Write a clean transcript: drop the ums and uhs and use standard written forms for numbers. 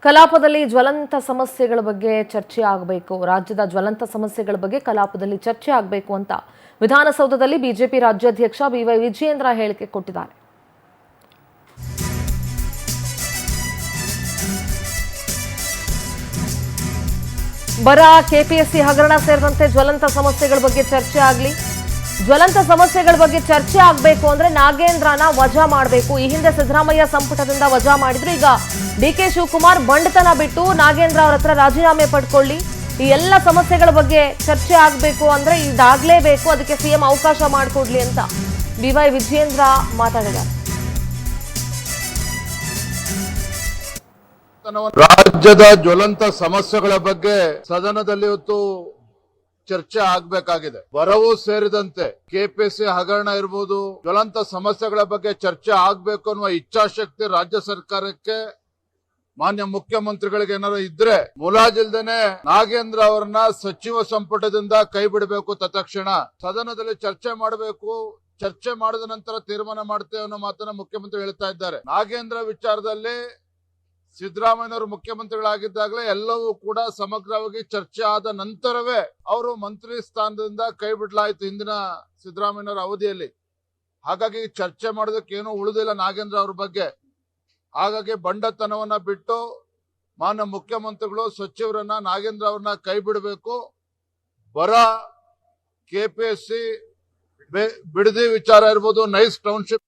ಕಲಾಪದಲ್ಲಿ ಜ್ವಲಂತ ಸಮಸ್ಯೆಗಳ ಬಗ್ಗೆ ಚರ್ಚೆ ಆಗಬೇಕು. ರಾಜ್ಯದ ಜ್ವಲಂತ ಸಮಸ್ಯೆಗಳ ಬಗ್ಗೆ ಕಲಾಪದಲ್ಲಿ ಚರ್ಚೆ ಆಗಬೇಕು ಅಂತ ವಿಧಾನಸೌಧದಲ್ಲಿ ಬಿಜೆಪಿ ರಾಜ್ಯಾಧ್ಯಕ್ಷ ಬಿವೈ ವಿಜಯೇಂದ್ರ ಹೇಳಿಕೆ ಕೊಟ್ಟಿದ್ದಾರೆ. ಬರ, ಕೆಪಿಎಸ್ಸಿ ಹಗರಣ ಸೇರಿದಂತೆ ಜ್ವಲಂತ ಸಮಸ್ಯೆಗಳ ಬಗ್ಗೆ ಚರ್ಚೆ ಆಗಲಿ. ಜ್ವಲಂತ ಸಮಸ್ಯೆಗಳ ಬಗ್ಗೆ ಚರ್ಚೆ ಆಗಬೇಕು ಅಂದ್ರೆ ನಾಗೇಂದ್ರನ ವಜಾ ಮಾಡಬೇಕು. ಈ ಹಿಂದೆ ಸಿದ್ದರಾಮಯ್ಯ ಸಂಪುಟದಿಂದ ವಜಾ ಮಾಡಿದ್ರು. ಈಗ ಡಿಕೆ ಶಿವಕುಮಾರ್ ಬಂಡತನ ಬಿಟ್ಟು ನಾಗೇಂದ್ರ ಅವರ ಹತ್ರ ರಾಜೀನಾಮೆ ಪಡ್ಕೊಳ್ಳಿ. ಈ ಎಲ್ಲ ಸಮಸ್ಯೆಗಳ ಬಗ್ಗೆ ಚರ್ಚೆ ಆಗಬೇಕು ಅಂದ್ರೆ ಇದಾಗಲೇಬೇಕು, ಅದಕ್ಕೆ ಸಿಎಂ ಅವಕಾಶ ಮಾಡಿಕೊಡ್ಲಿ ಅಂತ ಬಿವೈ ವಿಜಯೇಂದ್ರ ಮಾತಾಡಿದ್ದಾರೆ. ರಾಜ್ಯದ ಜ್ವಲಂತ ಸಮಸ್ಯೆಗಳ ಬಗ್ಗೆ ಸದನದಲ್ಲಿ ಇವತ್ತು ಚರ್ಚೆ ಆಗ್ಬೇಕಾಗಿದೆ. ಬರವೂ ಸೇರಿದಂತೆ ಕೆಪಿಎಸ್ಸಿ ಹಗರಣ ಇರಬಹುದು, ಜ್ವಲಂತ ಸಮಸ್ಯೆಗಳ ಬಗ್ಗೆ ಚರ್ಚೆ ಆಗ್ಬೇಕು ಅನ್ನುವ ಇಚ್ಛಾಶಕ್ತಿ ರಾಜ್ಯ ಸರ್ಕಾರಕ್ಕೆ, ಮಾನ್ಯ ಮುಖ್ಯಮಂತ್ರಿಗಳಿಗೆ ಏನಾದ್ರು ಇದ್ರೆ ಮುಲಾಜಿಲ್ದೇನೆ ನಾಗೇಂದ್ರ ಅವರನ್ನ ಸಚಿವ ಸಂಪುಟದಿಂದ ಕೈ ಬಿಡಬೇಕು. ತತ್ಕ್ಷಣ ಸದನದಲ್ಲಿ ಚರ್ಚೆ ಮಾಡಬೇಕು. ಚರ್ಚೆ ಮಾಡಿದ ನಂತರ ತೀರ್ಮಾನ ಮಾಡ್ತೇವೆ ಅನ್ನೋ ಮಾತನ್ನ ಮುಖ್ಯಮಂತ್ರಿ ಹೇಳ್ತಾ ಇದ್ದಾರೆ. ನಾಗೇಂದ್ರ ವಿಚಾರದಲ್ಲಿ ಸಿದ್ದರಾಮಯ್ಯನವರು ಮುಖ್ಯಮಂತ್ರಿಗಳಾಗಿದ್ದಾಗಲೇ ಎಲ್ಲವೂ ಕೂಡ ಸಮಗ್ರವಾಗಿ ಚರ್ಚೆ ಆದ ನಂತರವೇ ಅವರು ಮಂತ್ರಿ ಸ್ಥಾನದಿಂದ ಕೈ ಬಿಡಲಾಯಿತು ಹಿಂದಿನ ಸಿದ್ದರಾಮಯ್ಯನವರ ಅವಧಿಯಲ್ಲಿ. ಹಾಗಾಗಿ ಚರ್ಚೆ ಮಾಡೋದಕ್ಕೆ ಏನೂ ಉಳಿದಿಲ್ಲ ನಾಗೇಂದ್ರ ಅವ್ರ ಬಗ್ಗೆ. ಹಾಗಾಗಿ ಬಂಡತನವನ್ನ ಬಿಟ್ಟು ಮಾನ್ಯ ಮುಖ್ಯಮಂತ್ರಿಗಳು ಸಚಿವರನ್ನ ನಾಗೇಂದ್ರ ಅವ್ರನ್ನ ಕೈ ಬಿಡಬೇಕು. ಬರ, ಕೆಪಿಎಸ್ಸಿ ಬಿಡದಿ ವಿಚಾರ ಇರ್ಬೋದು, ನೈಸ್ ಟೌನ್ಶಿಪ್